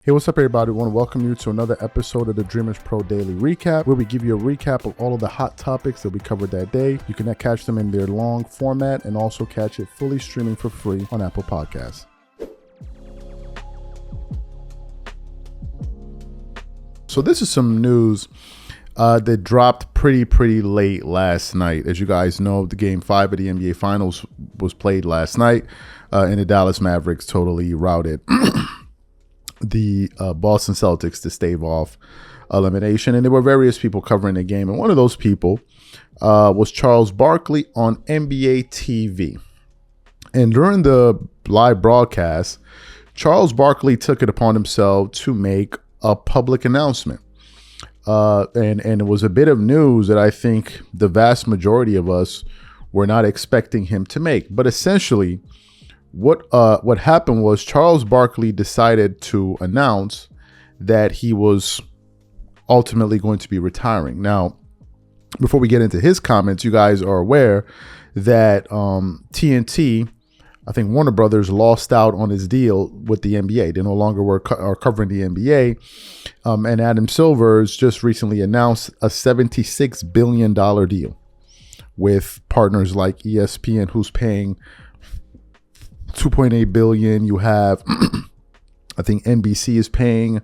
Hey, what's up, everybody? I want to welcome you to another episode of the Dreamerspro Daily Recap, where we give you a recap of all of the hot topics that we covered that day. You can catch them in their long format and also catch it fully streaming for free on Apple Podcasts. So this is some news that dropped pretty late last night. As you guys know, the Game 5 of the NBA Finals was played last night, and the Dallas Mavericks totally routed the Boston Celtics to stave off elimination. And there were various people covering the game. And one of those people was Charles Barkley on NBA TV. And during the live broadcast, Charles Barkley took it upon himself to make a public announcement. And it was a bit of news that I think the vast majority of us were not expecting him to make. But essentially, what happened was Charles Barkley decided to announce that he was ultimately going to be retiring. Now, before we get into his comments, you guys are aware that TNT, I think Warner Brothers, lost out on his deal with the NBA. They no longer are covering the NBA. And Adam Silver's just recently announced a $76 billion deal with partners like ESPN, who's paying $2.8 billion. You have, I think NBC is paying,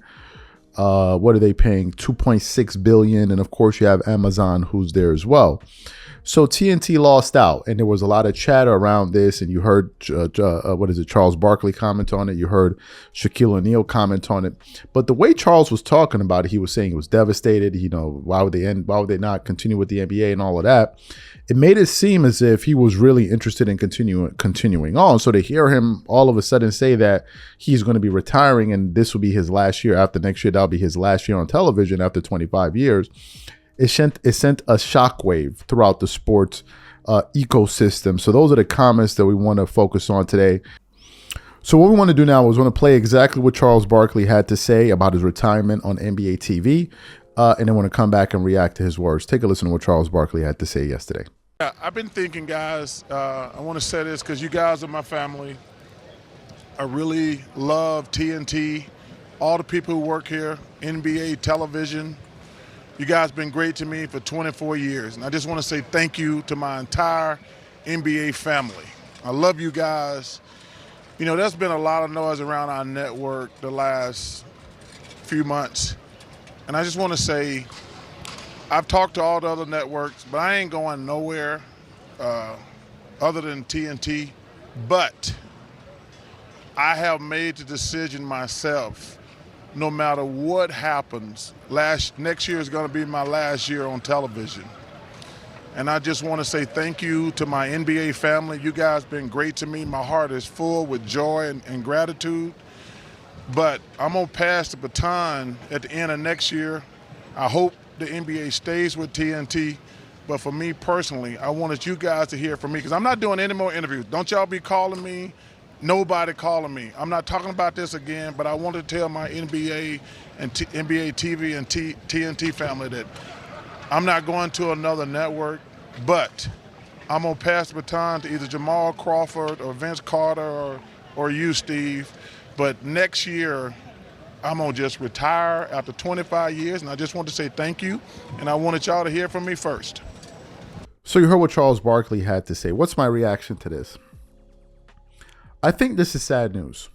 what are they paying? $2.6 billion. And of course you have Amazon, who's there as well. So TNT lost out, and there was a lot of chatter around this. And you heard, Charles Barkley comment on it. You heard Shaquille O'Neal comment on it. But the way Charles was talking about it, he was saying he was devastated. You know, why would they not continue with the NBA and all of that? It made it seem as if he was really interested in continuing on. So to hear him all of a sudden say that he's going to be retiring and this will be his last year, after next year that'll be his last year on television after 25 years, it sent a shockwave throughout the sports ecosystem. So those are the comments that we want to focus on today. So what we want to do now is want to play exactly what Charles Barkley had to say about his retirement on NBA TV. And then want to come back and react to his words. Take a listen to what Charles Barkley had to say yesterday. Yeah, I've been thinking, guys, I want to say this because you guys are my family. I really love TNT, all the people who work here, NBA television. You guys been great to me for 24 years. And I just want to say thank you to my entire NBA family. I love you guys. You know, there's been a lot of noise around our network the last few months. And I just want to say, I've talked to all the other networks, but I ain't going nowhere other than TNT. But I have made the decision myself, no matter what happens, next year is going to be my last year on television. And I just want to say thank you to my NBA family. You guys been great to me. My heart is full with joy and gratitude. But I'm going to pass the baton at the end of next year. I hope the NBA stays with TNT. But for me personally, I wanted you guys to hear from me because I'm not doing any more interviews. Don't y'all be calling me. Nobody calling me. I'm not talking about this again, but I want to tell my NBA and NBA TV and TNT family that I'm not going to another network, but I'm going to pass the baton to either Jamal Crawford or Vince Carter or you, Steve. But next year, I'm going to just retire after 25 years, and I just want to say thank you, and I wanted y'all to hear from me first. So you heard what Charles Barkley had to say. What's my reaction to this? I think this is sad news.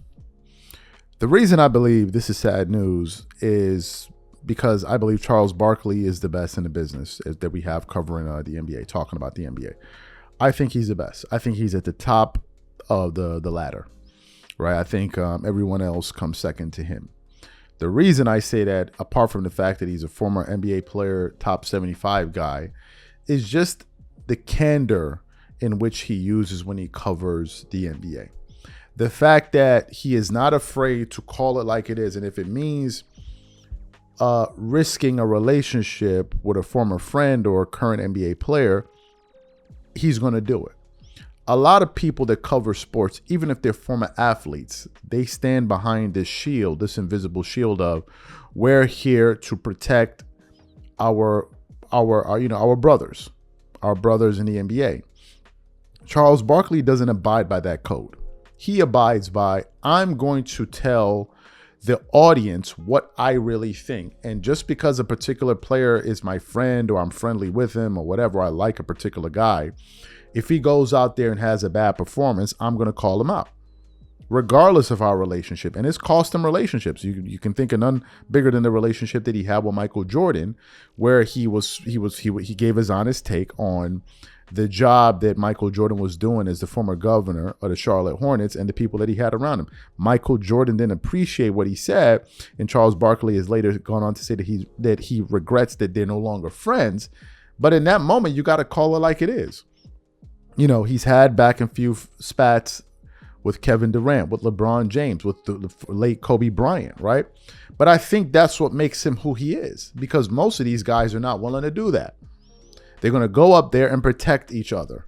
The reason I believe this is sad news is because I believe Charles Barkley is the best in the business that we have covering the NBA, talking about the NBA. I think he's the best. I think he's at the top of the ladder. Right, I think everyone else comes second to him. The reason I say that, apart from the fact that he's a former NBA player, top 75 guy, is just the candor in which he uses when he covers the NBA. The fact that he is not afraid to call it like it is, and if it means risking a relationship with a former friend or a current NBA player, he's going to do it. A lot of people that cover sports, even if they're former athletes, they stand behind this shield, this invisible shield of we're here to protect our brothers in the NBA. Charles Barkley doesn't abide by that code. He abides by, I'm going to tell the audience what I really think. And just because a particular player is my friend or I'm friendly with him or whatever, I like a particular guy, if he goes out there and has a bad performance, I'm going to call him out, regardless of our relationship. And it's cost him relationships. You can think of none bigger than the relationship that he had with Michael Jordan, where he gave his honest take on the job that Michael Jordan was doing as the former governor of the Charlotte Hornets and the people that he had around him. Michael Jordan didn't appreciate what he said, and Charles Barkley has later gone on to say that he regrets that they're no longer friends. But in that moment, you got to call it like it is. You know, he's had back and few spats with Kevin Durant, with LeBron James, with the late Kobe Bryant, right? But I think that's what makes him who he is, because most of these guys are not willing to do that. They're going to go up there and protect each other,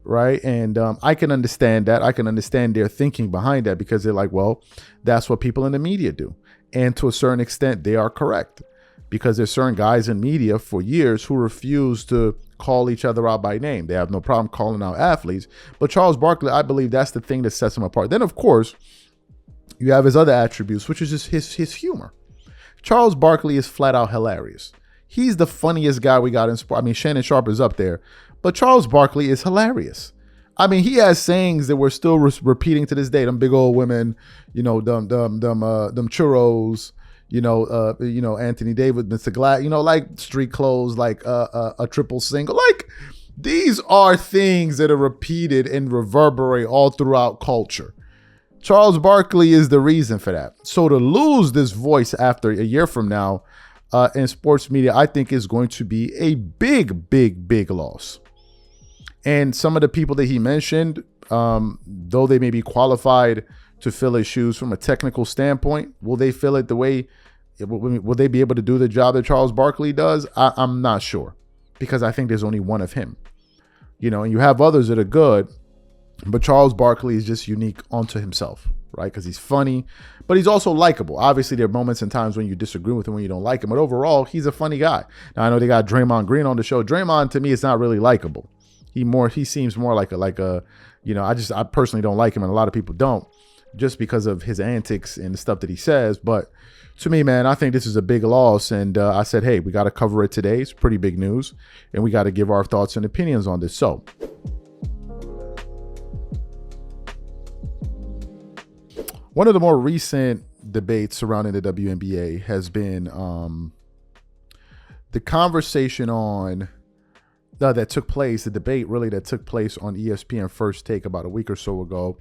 right? And I can understand that. I can understand their thinking behind that, because they're like, well, that's what people in the media do. And to a certain extent, they are correct, because there's certain guys in media for years who refuse to call each other out by name. They have no problem calling out athletes. But Charles Barkley, I believe that's the thing that sets him apart. Then, of course, you have his other attributes, which is just his humor. Charles Barkley is flat out hilarious. He's the funniest guy we got in sport. I mean, Shannon Sharp is up there, but Charles Barkley is hilarious. I mean, he has sayings that we're still repeating to this day. Them big old women, you know, them churros, you know, Anthony Davis, Mr. Glad, you know, like street clothes, like a triple single. Like, these are things that are repeated and reverberate all throughout culture. Charles Barkley is the reason for that. So to lose this voice after a year from now in sports media, I think is going to be a big loss. And some of the people that he mentioned, though they may be qualified to fill his shoes from a technical standpoint, will they fill it the way, will they be able to do the job that Charles Barkley does? I'm not sure, because I think there's only one of him. You know, and you have others that are good, but Charles Barkley is just unique unto himself, right? Because he's funny, but he's also likable. Obviously, there are moments and times when you disagree with him, when you don't like him, but overall, he's a funny guy. Now, I know they got Draymond Green on the show. Draymond, to me, is not really likable. He seems more like a, you know, I personally don't like him, and a lot of people don't, just because of his antics and the stuff that he says. But to me, man, I think this is a big loss. And I said, hey, we got to cover it today. It's pretty big news, and we got to give our thoughts and opinions on this. So one of the more recent debates surrounding the WNBA has been the conversation on that took place, the debate really that took place on ESPN First Take about a week or so ago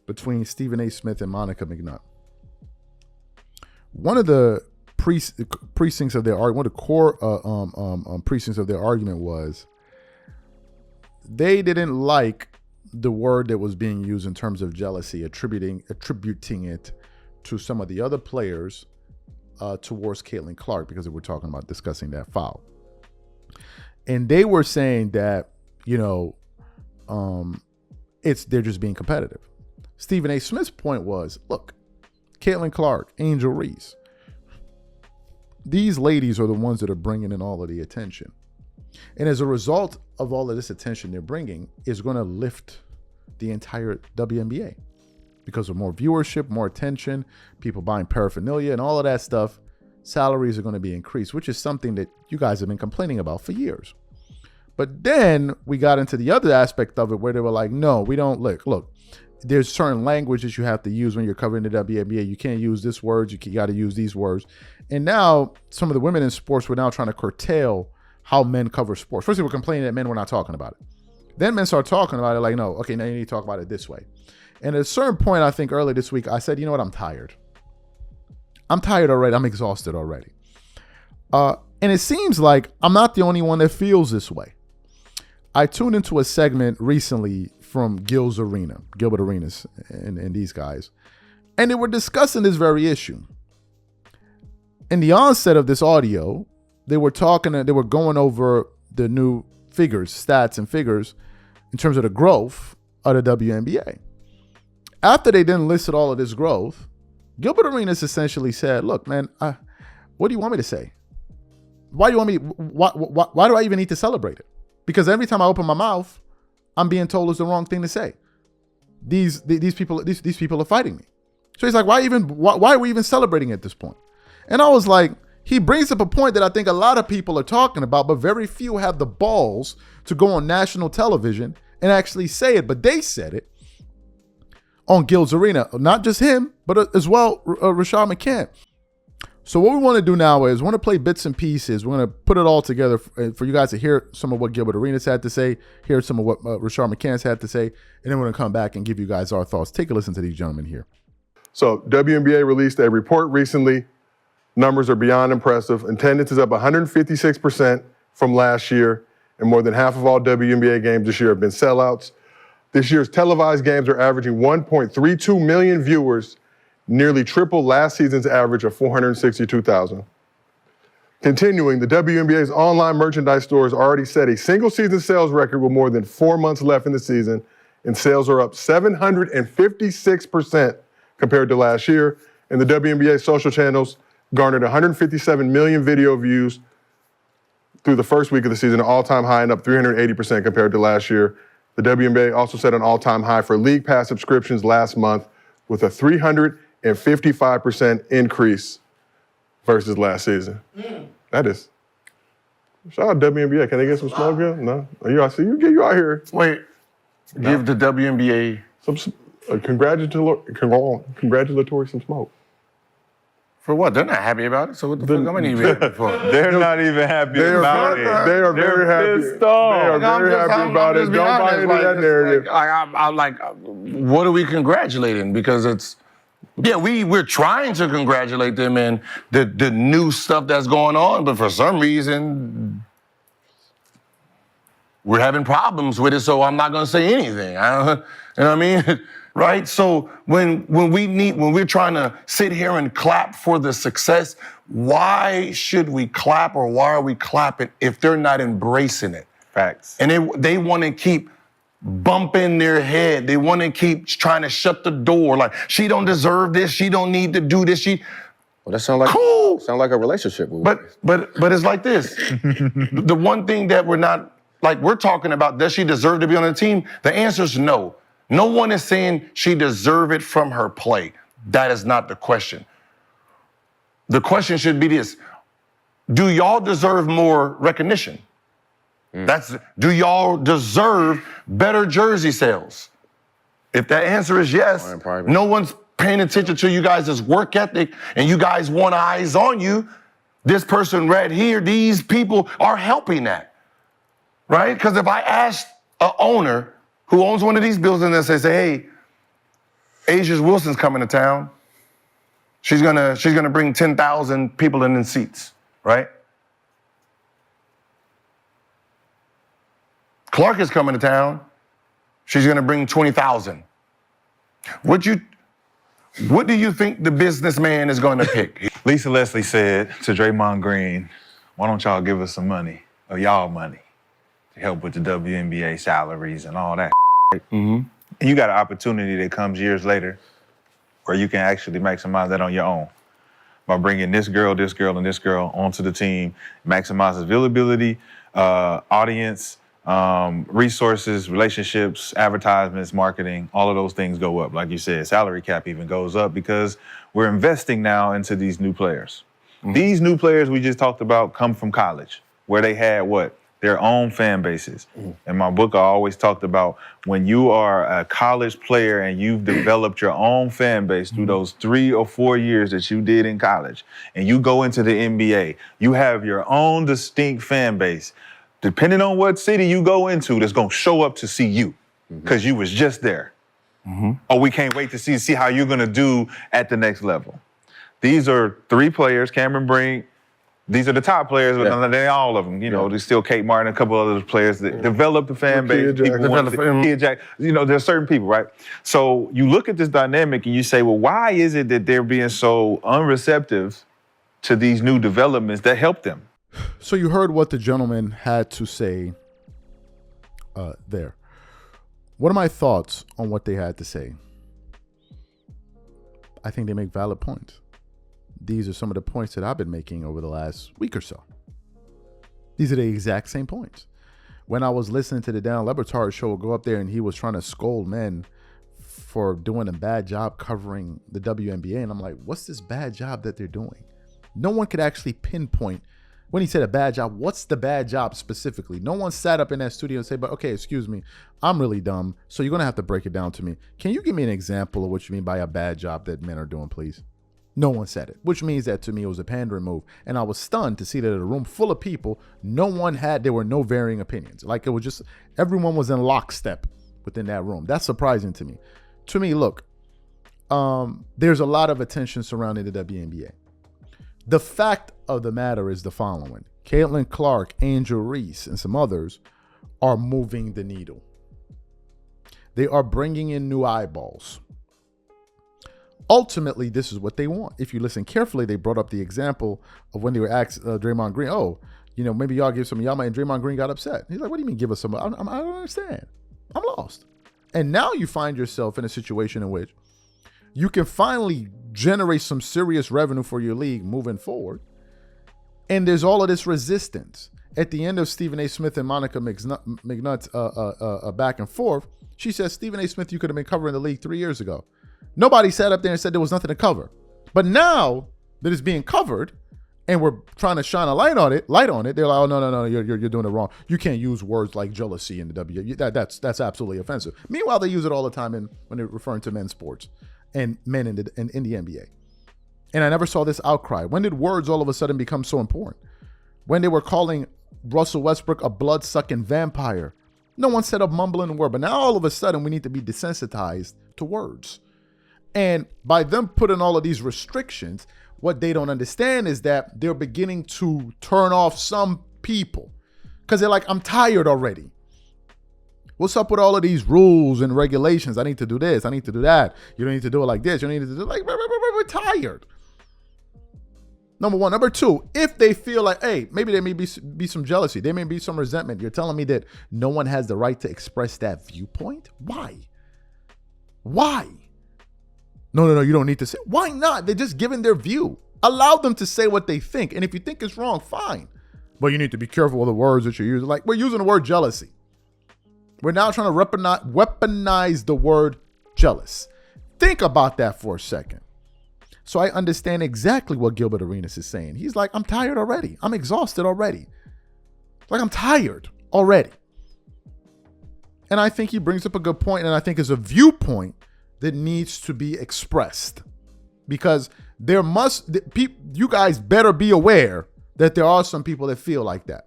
between Stephen A. Smith and Monica McNutt. One of the precincts of their argument, one of the core precincts of their argument was they didn't like the word that was being used in terms of jealousy, attributing it to some of the other players towards Caitlin Clark, because we're talking about discussing that foul. And they were saying that, you know, they're just being competitive. Stephen A. Smith's point was, look, Caitlin Clark, Angel Reese, these ladies are the ones that are bringing in all of the attention. And as a result of all of this attention they're bringing, is going to lift the entire WNBA, because of more viewership, more attention, people buying paraphernalia and all of that stuff. Salaries are going to be increased, which is something that you guys have been complaining about for years. But then we got into the other aspect of it where they were like, no, we don't look, there's certain language that you have to use when you're covering the WNBA. You can't use this word. You got to use these words. And now some of the women in sports were now trying to curtail how men cover sports. First, they were complaining that men were not talking about it. Then men started talking about it like, no, okay, now you need to talk about it this way. And at a certain point, I think earlier this week, I said, you know what? I'm tired. I'm tired already. I'm exhausted already. And it seems like I'm not the only one that feels this way. I tuned into a segment recently from Gilbert Arenas and these guys, and they were discussing this very issue. In the onset of this audio, they were going over the new stats and figures in terms of the growth of the WNBA. After they then listed all of this growth, Gilbert Arenas essentially said, look, man, what do you want me to say? Why do I even need to celebrate it? Because every time I open my mouth, I'm being told it's the wrong thing to say. These people are fighting me. So he's like, why are we even celebrating at this point? And I was like, he brings up a point that I think a lot of people are talking about, but very few have the balls to go on national television and actually say it. But they said it on Gil's Arena. Not just him, but as well Rashad McCann. So what we want to do now is we want to play bits and pieces. We're going to put it all together for you guys to hear some of what Gilbert Arenas had to say, hear some of what Rashad McCann's had to say, and then we're going to come back and give you guys our thoughts. Take a listen to these gentlemen here. So WNBA released a report recently. Numbers are beyond impressive. Attendance is up 156% from last year, and more than half of all WNBA games this year have been sellouts. This year's televised games are averaging 1.32 million viewers, nearly triple last season's average of 462,000. Continuing, the WNBA's online merchandise stores already set a single season sales record with more than 4 months left in the season, and sales are up 756% compared to last year. And the WNBA social channels garnered 157 million video views through the first week of the season, an all-time high, and up 380% compared to last year. The WNBA also set an all-time high for League Pass subscriptions last month with a 355% increase versus last season. That is. Shout out WNBA. Can they get some smoke here? No? You out here. Wait, give the WNBA Some congratulatory some smoke. for what? They're not happy about it. So what the fuck am I even happy for? They're not even happy about it. They are very happy. Pissed off. They are very happy about it. Don't buy into that narrative. I'm like, what are we congratulating? Because it's, yeah, we're trying to congratulate them in the new stuff that's going on, but for some reason, we're having problems with it, so I'm not gonna say anything. You know what I mean? Right? So when we're trying to sit here and clap for the success, why should we clap or why are we clapping if they're not embracing it? Facts. And they want to keep bumping their head. They want to keep trying to shut the door. Like, she don't deserve this. She don't need to do this. Well, that sound like Cool. Sound like a relationship. But it's like this. The one thing that we're talking about, does she deserve to be on the team? The answer is no. No one is saying she deserve it from her play. That is not the question. The question should be this: do y'all deserve more recognition? Do y'all deserve better jersey sales? If that answer is yes, no one's paying attention to you guys' work ethic and you guys want eyes on you. This person right here, these people are helping that, right? Because if I asked an owner who owns one of these buildings and says, hey, Asia Wilson's coming to town. She's gonna bring 10,000 people in seats, right? Clark is coming to town. She's gonna bring 20,000. What do you think the businessman is gonna pick? Lisa Leslie said to Draymond Green, why don't y'all give us some money, or y'all money, to help with the WNBA salaries and all that. Mm-hmm. And you got an opportunity that comes years later where you can actually maximize that on your own by bringing this girl, and this girl onto the team, maximizes availability, audience, resources, relationships, advertisements, marketing, all of those things go up. Like you said, salary cap even goes up because we're investing now into these new players. Mm-hmm. These new players we just talked about come from college where they had what? Their own fan bases. In my book, I always talked about when you are a college player and you've developed your own fan base through those 3 or 4 years that you did in college, and you go into the NBA, you have your own distinct fan base. Depending on what city you go into, that's gonna show up to see you because you was just there. Oh, we can't wait to see how you're gonna do at the next level. These are 3 players, Cameron Brink. These are the top players, but they all of them. You know, there's still Kate Martin, a couple other players that develop the fan base. There's certain people, right? So you look at this dynamic and you say, well, why is it that they're being so unreceptive to these new developments that help them? So you heard what the gentleman had to say there. What are my thoughts on what they had to say? I think they make valid points. These are some of the points that I've been making over the last week or so. These are the exact same points. When I was listening to the Dan Le Batard show go up there and he was trying to scold men for doing a bad job covering the WNBA. And I'm like, what's this bad job that they're doing? No one could actually pinpoint when he said a bad job. What's the bad job specifically? No one sat up in that studio and said, but okay, excuse me, I'm really dumb, so you're going to have to break it down to me. Can you give me an example of what you mean by a bad job that men are doing, please? No one said it, which means that to me it was a pandering move. And I was stunned to see that in a room full of people, there were no varying opinions. Like, it was just, everyone was in lockstep within that room. That's surprising to me. To me, look, there's a lot of attention surrounding the WNBA. The fact of the matter is the following. Caitlin Clark, Angel Reese, and some others are moving the needle. They are bringing in new eyeballs. Ultimately, this is what they want. If you listen carefully, they brought up the example of when they were asked Draymond Green, maybe y'all give some of y'all, and Draymond Green got upset. He's like, what do you mean give us some? I don't understand. I'm lost. And now you find yourself in a situation in which you can finally generate some serious revenue for your league moving forward. And there's all of this resistance. At the end of Stephen A. Smith and Monica McNutt's back and forth, she says, Stephen A. Smith, you could have been covering the league 3 years ago. Nobody sat up there and said there was nothing to cover. But now that it's being covered and we're trying to shine a light on it, they're like, oh, no, you're doing it wrong. You can't use words like jealousy in the WNBA. That's absolutely offensive. Meanwhile, they use it all the time when they're referring to men's sports and men in the NBA. And I never saw this outcry. When did words all of a sudden become so important? When they were calling Russell Westbrook a blood-sucking vampire. No one said a mumbling word. But now all of a sudden we need to be desensitized to words. And by them putting all of these restrictions, what they don't understand is that they're beginning to turn off some people. Because they're like, I'm tired already. What's up with all of these rules and regulations? I need to do this. I need to do that. You don't need to do it like this. You don't need to do it like, we're tired. Number one. Number two, if they feel like, hey, maybe there may be some jealousy. There may be some resentment. You're telling me that no one has the right to express that viewpoint? Why? No, you don't need to say. Why not? They're just giving their view. Allow them to say what they think. And if you think it's wrong, fine. But you need to be careful with the words that you're using. Like, we're using the word jealousy. We're now trying to weaponize the word jealous. Think about that for a second. So I understand exactly what Gilbert Arenas is saying. He's like, I'm tired already. I'm exhausted already. Like, I'm tired already. And I think he brings up a good point, and I think it's a viewpoint that needs to be expressed. Because you guys better be aware that there are some people that feel like that.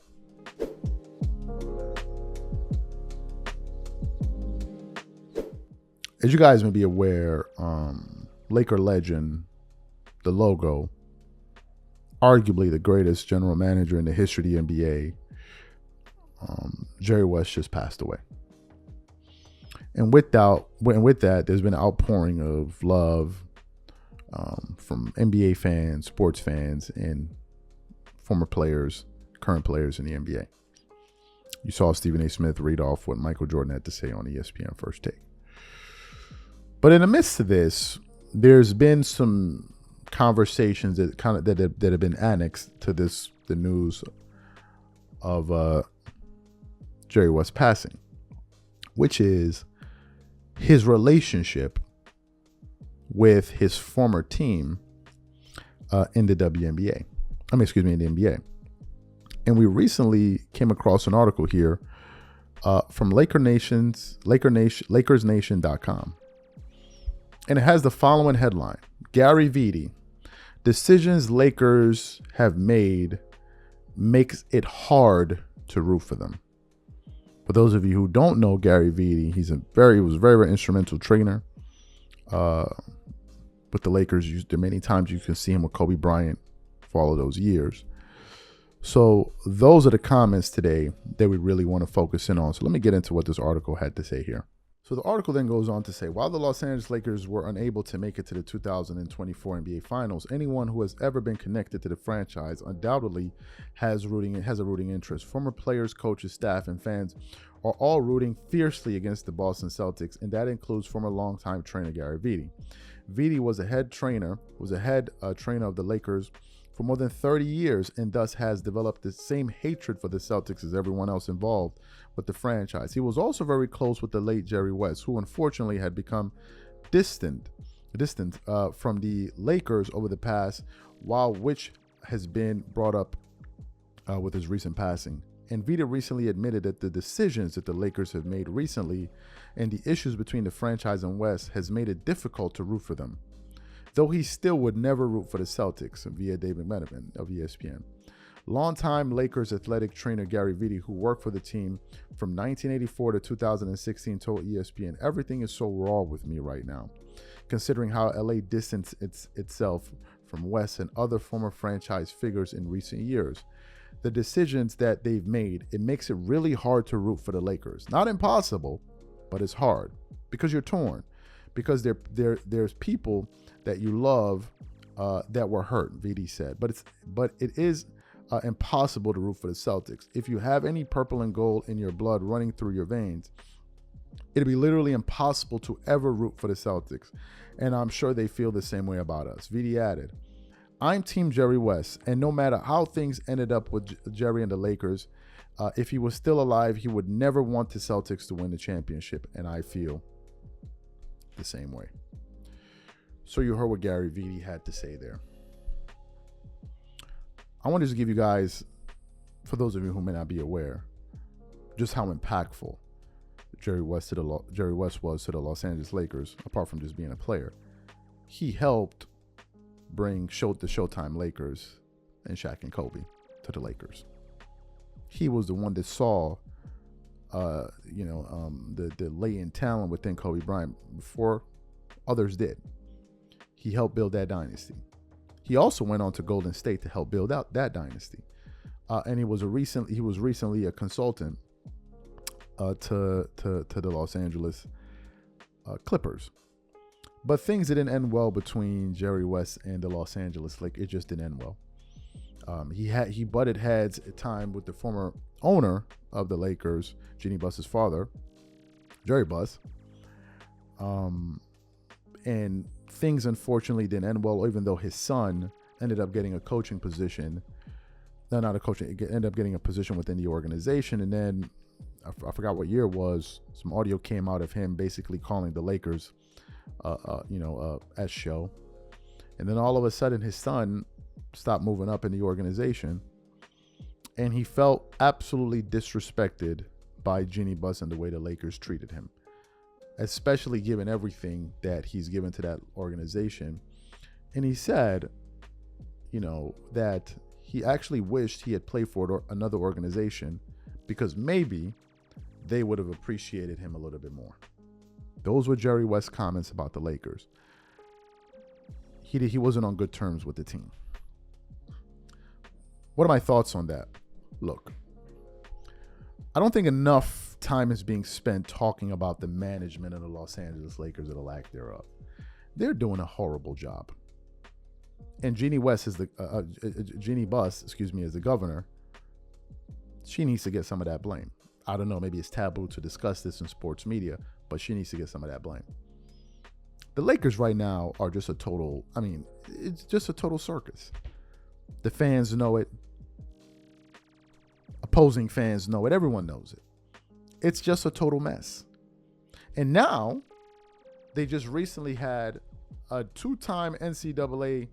As you guys may be aware, Laker legend, the logo, arguably the greatest general manager in the history of the NBA, Jerry West just passed away. And with that, there's been an outpouring of love from NBA fans, sports fans, and former players, current players in the NBA. You saw Stephen A. Smith read off what Michael Jordan had to say on ESPN First Take. But in the midst of this, there's been some conversations that have been annexed to the news of Jerry West passing, which is his relationship with his former team in the WNBA. In the NBA. And we recently came across an article here from LakersNation.com. And it has the following headline: Gary Vitti, decisions Lakers have made makes it hard to root for them. For those of you who don't know Gary Vitti, he was a very, very instrumental trainer with the Lakers. There are many times you can see him with Kobe Bryant for all of those years. So those are the comments today that we really want to focus in on. So let me get into what this article had to say here. So the article then goes on to say, while the Los Angeles Lakers were unable to make it to the 2024 NBA Finals, anyone who has ever been connected to the franchise undoubtedly has a rooting interest. Former players, coaches, staff, and fans are all rooting fiercely against the Boston Celtics, and that includes former longtime trainer Gary Vitti. Vitti was a head trainer of the Lakers for more than 30 years and thus has developed the same hatred for the Celtics as everyone else involved with the franchise. He was also very close with the late Jerry West, who unfortunately had become distant from the Lakers over the past, which has been brought up with his recent passing. And Vitti recently admitted that the decisions that the Lakers have made recently and the issues between the franchise and West has made it difficult to root for them, though he still would never root for the Celtics, via David McMenamin of ESPN. Longtime Lakers athletic trainer Gary Vitti, who worked for the team from 1984 to 2016, told ESPN, "Everything is so raw with me right now, considering how LA distanced itself from West and other former franchise figures in recent years. The decisions that they've made, it makes it really hard to root for the Lakers. Not impossible, but it's hard because you're torn, because there's people that you love that were hurt," Vitti said. But it is impossible to root for the Celtics. If you have any purple and gold in your blood running through your veins, it'd be literally impossible to ever root for the Celtics. And I'm sure they feel the same way about us. Vitti added, "I'm Team Jerry West, and no matter how things ended up with Jerry and the Lakers, if he was still alive, he would never want the Celtics to win the championship, and I feel the same way." So you heard what Gary Vitti had to say there. I wanted to give you guys, for those of you who may not be aware, just how impactful Jerry West was to the Los Angeles Lakers, apart from just being a player. He helped bring the Showtime Lakers and Shaq and Kobe to the Lakers. He was the one that saw, the latent talent within Kobe Bryant before others did. He helped build that dynasty. He also went on to Golden State to help build out that dynasty, and he was recently a consultant to the Los Angeles Clippers. But things didn't end well between Jerry West and the Los Angeles Lakers. It just didn't end well. He butted heads at time with the former owner of the Lakers, Jeannie Buss's father, Jerry Buss. And things unfortunately didn't end well, even though his son ended up getting a coaching position. No, not a coaching. He ended up getting a position within the organization. And then I forgot what year it was. Some audio came out of him basically calling the Lakers S show. And then all of a sudden his son stopped moving up in the organization, and he felt absolutely disrespected by Jeannie Buss and the way the Lakers treated him, especially given everything that he's given to that organization. And he said, that he actually wished he had played for another organization because maybe they would have appreciated him a little bit more. Those were Jerry West's comments about the Lakers. He wasn't on good terms with the team. What are my thoughts on that? Look, I don't think enough time is being spent talking about the management of the Los Angeles Lakers or the lack thereof. They're doing a horrible job. And Jeannie Buss, is the governor. She needs to get some of that blame. I don't know, maybe it's taboo to discuss this in sports media, but she needs to get some of that blame. The Lakers right now are just it's just a total circus. The fans know it. Opposing fans know it. Everyone knows it. It's just a total mess. And now, they just recently had a two-time NCAA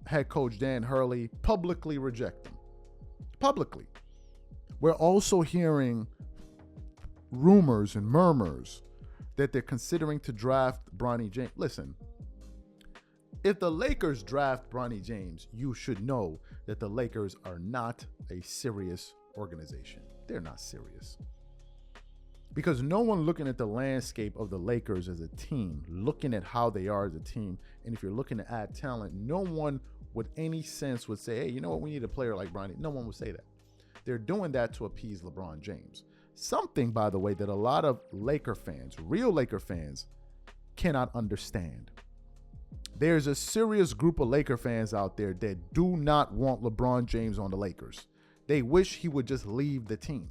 head coach, Dan Hurley, publicly reject them. Publicly. We're also hearing rumors and murmurs that they're considering to draft Bronny James. Listen, if the Lakers draft Bronny James, you should know that the Lakers are not a serious organization. They're not serious. Because no one looking at the landscape of the Lakers as a team, looking at how they are as a team, and if you're looking to add talent, no one with any sense would say, hey, you know what, we need a player like Bronny. No one would say that. They're doing that to appease LeBron James. Something, by the way, that a lot of Laker fans, real Laker fans, cannot understand. There's a serious group of Laker fans out there that do not want LeBron James on the Lakers. They wish he would just leave the team.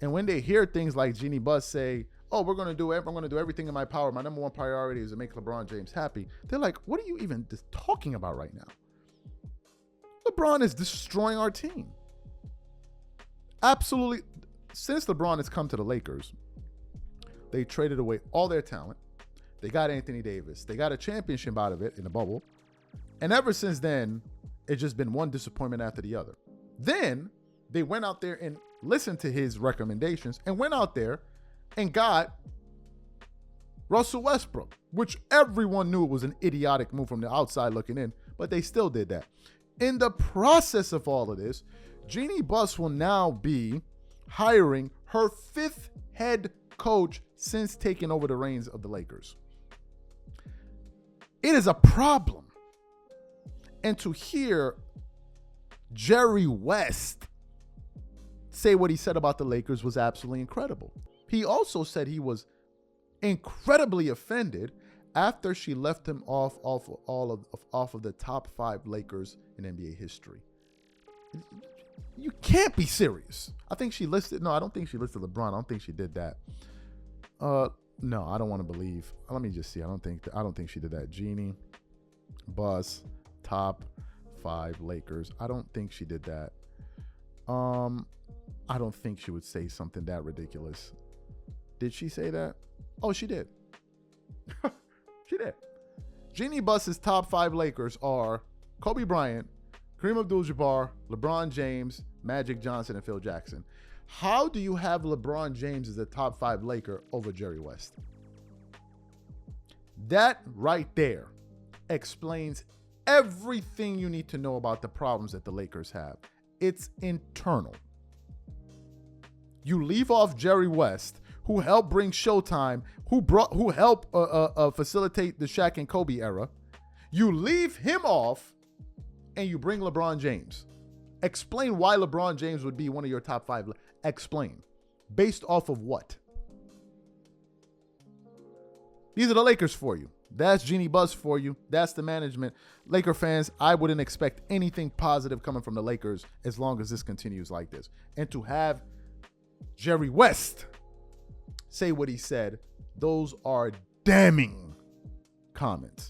And when they hear things like Jeannie Buss say, oh, I'm going to do everything in my power. My number one priority is to make LeBron James happy. They're like, what are you even talking about right now? LeBron is destroying our team. Absolutely. Since LeBron has come to the Lakers, they traded away all their talent. They got Anthony Davis. They got a championship out of it in the bubble. And ever since then, it's just been one disappointment after the other. Then they went out there and listened to his recommendations and went out there and got Russell Westbrook, which everyone knew was an idiotic move from the outside looking in, but they still did that. In the process of all of this, Jeannie Buss will now be hiring her 5th head coach since taking over the reins of the Lakers. It is a problem. And to hear Jerry West say what he said about the Lakers was absolutely incredible. He also said he was incredibly offended after she left him off of the top 5 Lakers in NBA history. You can't be serious. I think she listed. No, I don't think she listed LeBron. I don't think she did that. No, I don't want to believe. Let me just see. I don't think she did that. Jeannie Buss, top 5 Lakers. I don't think she did that. I don't think she would say something that ridiculous. Did she say that? Oh, she did. She did. Jeannie Buss's top 5 Lakers are Kobe Bryant, Kareem Abdul-Jabbar, LeBron James, Magic Johnson, and Phil Jackson. How do you have LeBron James as a top 5 Laker over Jerry West? That right there explains everything you need to know about the problems that the Lakers have. It's internal. You leave off Jerry West, who helped bring Showtime, who helped facilitate the Shaq and Kobe era. You leave him off, and you bring LeBron James. Explain why LeBron James would be one of your top 5. Explain. Based off of what? These are the Lakers for you. That's Jeannie Buss for you. That's the management. Laker fans, I wouldn't expect anything positive coming from the Lakers as long as this continues like this. And to have Jerry West say what he said, those are damning comments.